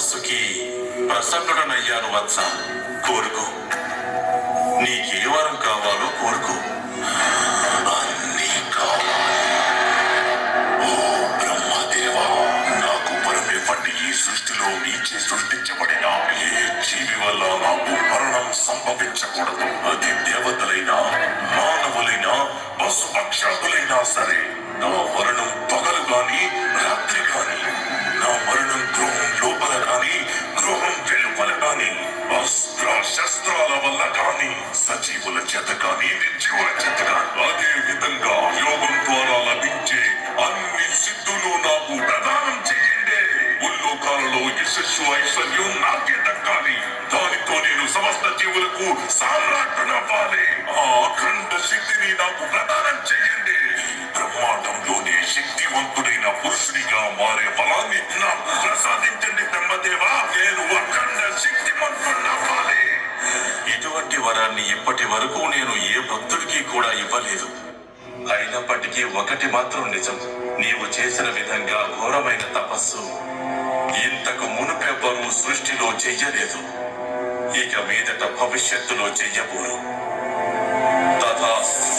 మనస్సుకి ప్రసన్నుడనయ్యాను వత్స. కోరుకో, నీకే వరం కావాలో కోరుకో. అన్నీ కావాలి. ఓ బ్రహ్మదేవా, నాకు వరమివ్వండి. ఈ సృష్టిలో నీచే సృష్టించబడిన ఏ జీవి వల్ల నాకు మరణం సంభవించకూడదు. అది దేవతలైనా మానవులైనా పశుపక్షాదులైనా సరే. నా మరణం పగలు గాని రాత్రి గాని, నా మరణం గృహం లోపల గాని గృహం వెలుపల గాని, అస్త్ర శస్త్రాల వల్ల గాని, సజీవుల చేత గాని నిర్జీవుల చేత గాని, అదే విధంగా యోగం ద్వారా లభించే అన్ని సిద్ధులు నాకు ప్రదానం చేయండి. ముల్లోకాలలో యశస్సు ఐశ్వర్యం నాకే దక్కాలి. దానితో నేను సమస్త జీవులకు సామ్రాజ్ఞవ్వాలి. ఆ అఖండ శక్తిని నాకు ప్రదానం చేయండి. బ్రహ్మాండంలోనే శక్తివంతుడైన పురుషునిగా మారే బలాన్ని నాకు ప్రసాదించండి బ్రహ్మదేవా. నేను అఖండ శక్తివంతుడవ్వాలి. ఇటువంటి వరాన్ని ఇప్పటి వరకు నేను ఏ భక్తుడికి కూడా ఇవ్వలేదు. అయినప్పటికీ ఒకటి మాత్రం నిజం, నీవు చేసిన విధంగా ఘోరమైన తపస్సు ఇంతకు మునుపెవ్వరూ సృష్టిలో చెయ్యలేదు. ఇక మీదట భవిష్యత్తులో చెయ్యబోరు. తథాస్తు.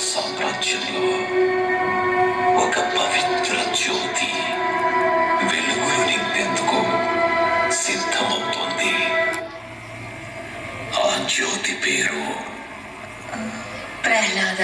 సామ్రాజ్యంలో ఒక పవిత్ర జ్యోతి వెలుగులు నింపేందుకు సిద్ధమవుతోంది. ఆ జ్యోతి పేరు ప్రహ్లాద.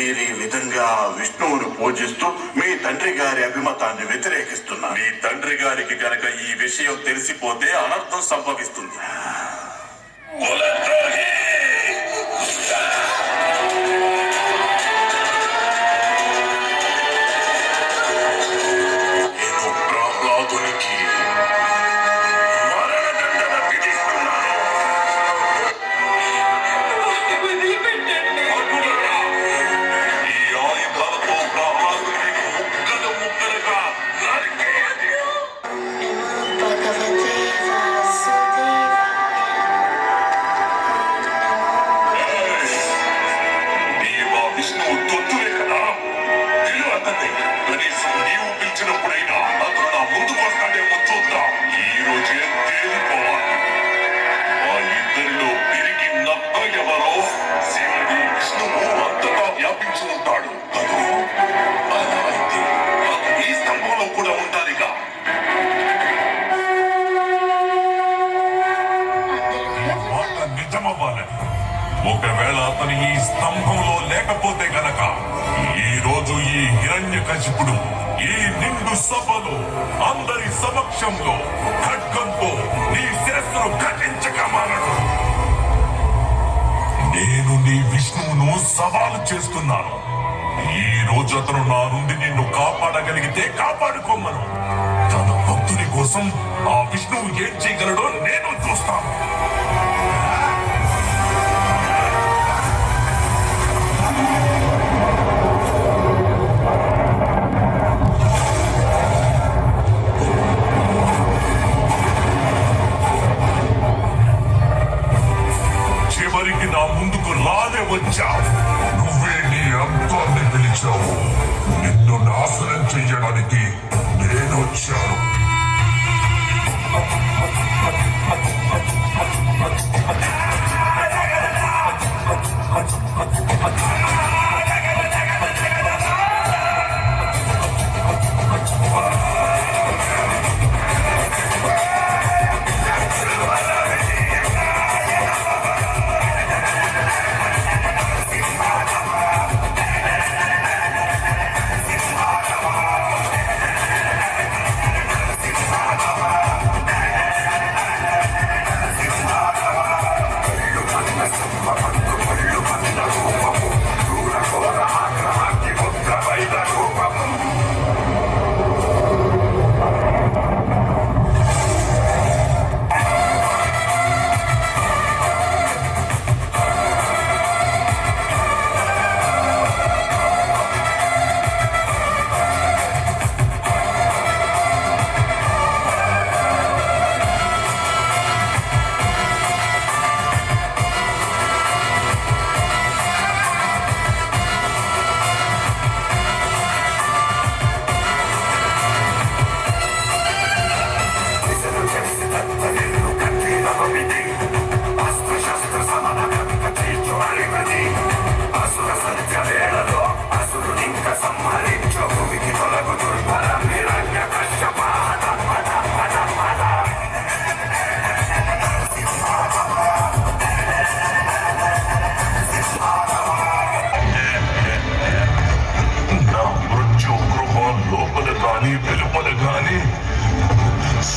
మీరు ఈ విధంగా విష్ణువును పూజిస్తూ మీ తండ్రి గారి అభిమతాన్ని వ్యతిరేకిస్తున్నారు. నీ తండ్రి గారికి గనక ఈ విషయం తెలిసిపోతే అనర్థం సంభవిస్తుంది. నేను ప్రహ్లాదునికి మరణదండన విధిస్తున్నాను. ఈ ఆయుధాలతో ప్రహ్లాదుని ముక్కలు ముక్కలుగా నరికేయండి. భగవతే వాసుదేవాయ నీవా విష్ణువు తొత్తులే కదా, పిలు అన్నది. కనీసం నీవు పిలిచినప్పుడైనా అతను నా ముందుకు వస్తాడేమో చూద్దాం. ఈ రోజే తేలిపోవాలి. ఆ ఇద్దరిలో పెరిగి నక్క ఎవరో శివుడు విష్ణువు అంతగా వ్యాపించి ఉంటాడు. అదో అలా అయితే అతను ఈ స్తంభంలో కూడా ఉండాలిగా. మాట నిజమవ్వాలని, ఒకవేళ అతను ఈ స్తంభంలో లేకపోతే గనక ఈ రోజు ఈ హిరణ్యకశిపుడు ఈ నిండు సభలో అందరి సమక్షంలో ఖడ్గంతో నీ శిరస్సును ఖండించక మానడు. నేను నీ విష్ణువును సవాలు చేస్తున్నాను. ఈ రోజు అతను నా నుండి నిన్ను కాపాడగలిగితే కాపాడుకోమను. తన భక్తుని కోసం ఆ విష్ణువు ఏం చేయగలడో నేను చూస్తాను. చివరికి నా ముందుకు రానే వచ్చావు. నువ్వే నీ అంతాన్ని పిలిచావు. నిన్ను నాశనం చెయ్యడానికి నేను వచ్చాను.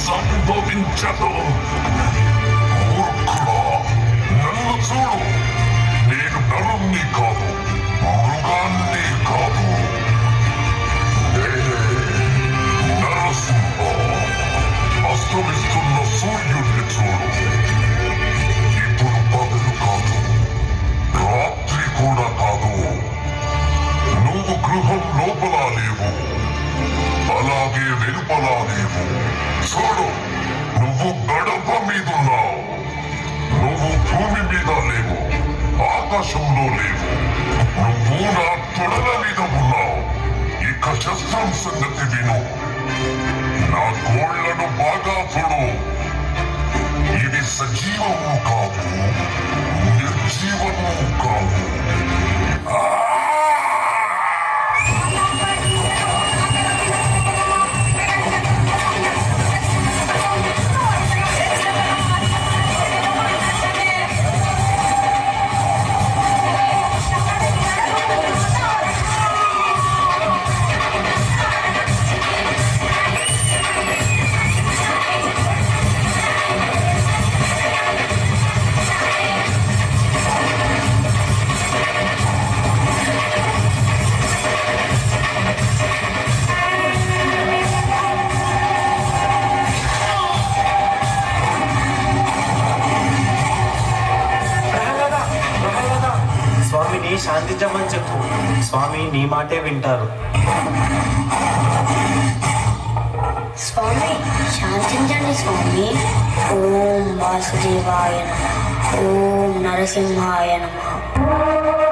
సంభవించదు. మూర్ఖుడా, నన్ను చూడు. నేను నరుణ్ణి కాదు, మృగాన్ని కాదు. నేనే నరసింహ. అస్తమిస్తున్న సూర్యుడిని చూడు. ఇప్పుడు పగలు కాదు, రాత్రి కూడా కాదు. నువ్వు గృహం లోపల లేవు, అలాగే వెలుపలా లేవు. చూడు, నువ్వు గడప మీదున్నావు. నువ్వు భూమి మీద లేవు, ఆకాశంలో లేవు. నువ్వు నా తొడల మీద ఉన్నావు. ఇక శస్త్రం సంగతి విను. నా గోళ్లను బాగా చూడు. ఇది సజీవము కాదు, నిర్జీవము కాదు. స్వామిని శాంతించమని చెప్పు. స్వామి నీ మాటే వింటారు. స్వామి శాంతించండి స్వామి. ఓం వాసుదేవాయ నమః. ఓం నరసింహాయ నమః.